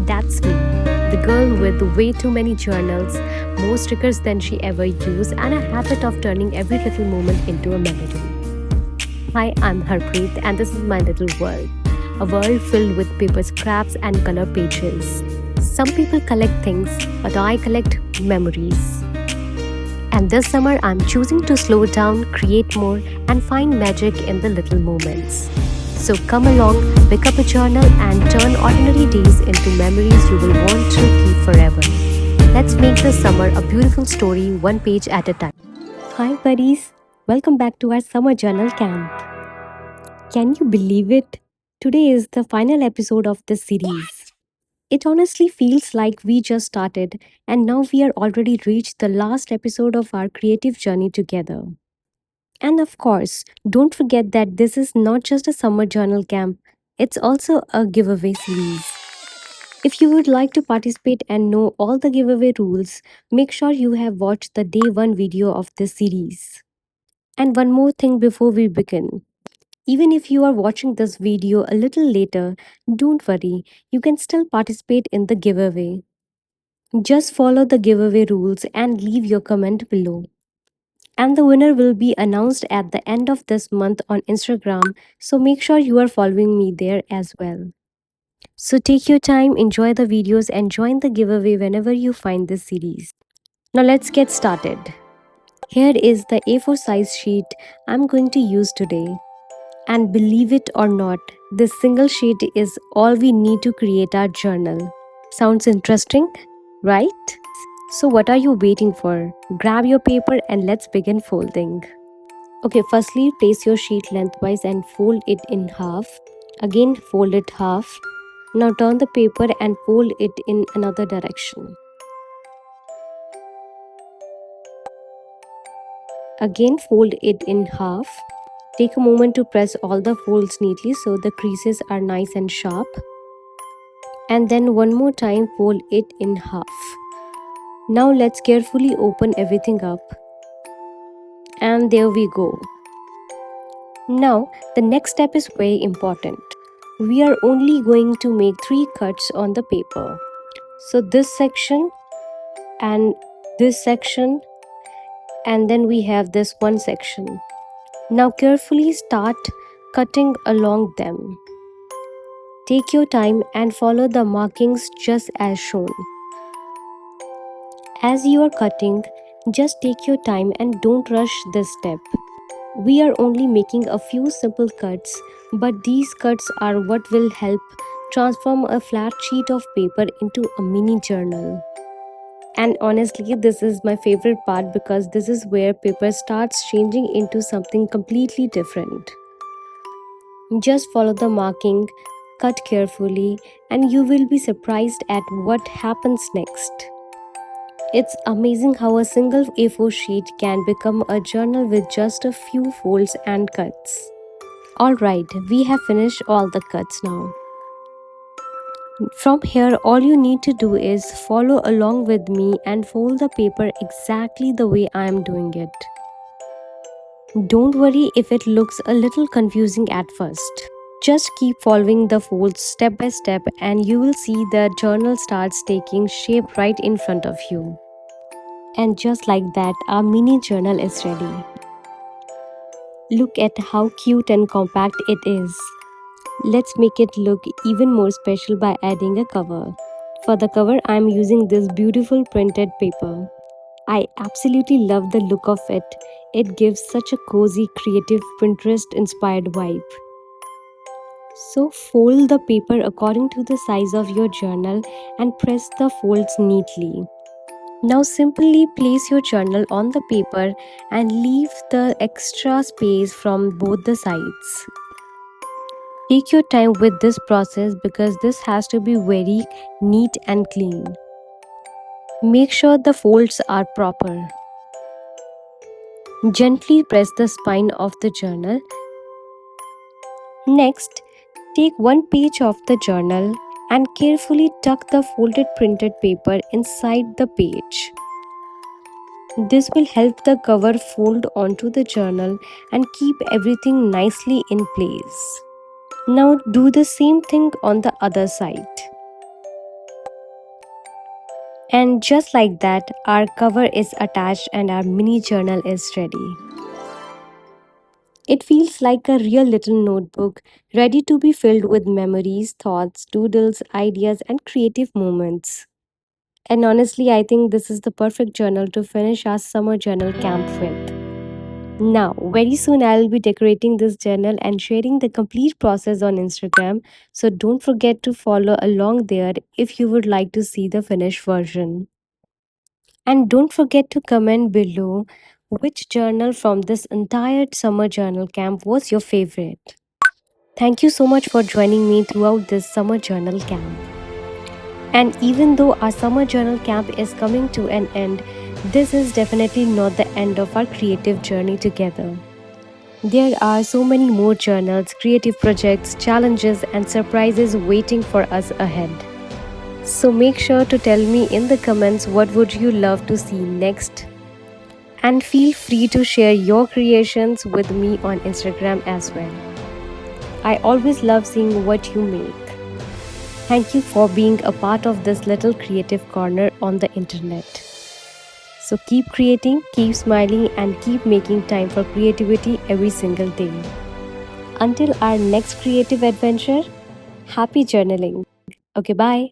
That's me, the girl with way too many journals, more stickers than she ever used, and a habit of turning every little moment into a melody. Hi, I'm Harpreet, and this is my little world. A world filled with paper scraps and color pages. Some people collect things, but I collect memories. And this summer, I'm choosing to slow down, create more, and find magic in the little moments. So come along, pick up a journal, and turn ordinary days into memories you will want to keep forever. Let's make this summer a beautiful story, one page at a time. Hi, buddies. Welcome back to our summer journal camp. Can you believe it? Today is the final episode of this series. It honestly feels like we just started, and now we are already reached the last episode of our creative journey together. And of course, don't forget that this is not just a summer journal camp, it's also a giveaway series. If you would like to participate and know all the giveaway rules, make sure you have watched the day 1 video of this series. And one more thing before we begin. Even if you are watching this video a little later, don't worry, you can still participate in the giveaway. Just follow the giveaway rules and leave your comment below. And the winner will be announced at the end of this month on Instagram, so make sure you are following me there as well. So take your time, enjoy the videos, and join the giveaway whenever you find this series. Now let's get started. Here is the A4 size sheet I'm going to use today. And believe it or not, this single sheet is all we need to create our journal. Sounds interesting, right? So what are you waiting for? Grab your paper and let's begin folding. Okay, firstly place your sheet lengthwise and fold it in half. Again fold it half. Now turn the paper and fold it in another direction. Again fold it in half. Take a moment to press all the folds neatly so the creases are nice and sharp. And then one more time fold it in half. Now let's carefully open everything up. And there we go. Now the next step is very important. We are only going to make 3 cuts on the paper. So this section and this section, and then we have this one section. Now carefully start cutting along them. Take your time and follow the markings just as shown. As you are cutting, just take your time and don't rush this step. We are only making a few simple cuts, but these cuts are what will help transform a flat sheet of paper into a mini journal. And honestly, this is my favorite part because this is where paper starts changing into something completely different. Just follow the marking, cut carefully, and you will be surprised at what happens next. It's amazing how a single A4 sheet can become a journal with just a few folds and cuts. Alright, we have finished all the cuts now. From here, all you need to do is follow along with me and fold the paper exactly the way I am doing it. Don't worry if it looks a little confusing at first. Just keep following the folds step by step and you will see the journal starts taking shape right in front of you. And just like that, our mini journal is ready. Look at how cute and compact it is. Let's make it look even more special by adding a cover. For the cover, I am using this beautiful printed paper. I absolutely love the look of it. It gives such a cozy, creative, Pinterest-inspired vibe. So fold the paper according to the size of your journal and press the folds neatly. Now simply place your journal on the paper and leave the extra space from both the sides. Take your time with this process because this has to be very neat and clean. Make sure the folds are proper. Gently press the spine of the journal. Next, take one page of the journal and carefully tuck the folded printed paper inside the page. This will help the cover fold onto the journal and keep everything nicely in place. Now do the same thing on the other side. And just like that, our cover is attached and our mini journal is ready. It feels like a real little notebook, ready to be filled with memories, thoughts, doodles, ideas, and creative moments. And honestly, I think this is the perfect journal to finish our summer journal camp with. Now, very soon I'll be decorating this journal and sharing the complete process on Instagram, so don't forget to follow along there if you would like to see the finished version. And don't forget to comment below which journal from this entire summer journal camp was your favorite. Thank you so much for joining me throughout this summer journal camp. And even though our summer journal camp is coming to an end, this is definitely not the end of our creative journey together. There are so many more journals, creative projects, challenges, and surprises waiting for us ahead. So make sure to tell me in the comments what would you love to see next. And feel free to share your creations with me on Instagram as well. I always love seeing what you make. Thank you for being a part of this little creative corner on the internet. So keep creating, keep smiling, and keep making time for creativity every single day. Until our next creative adventure, happy journaling. Okay, bye.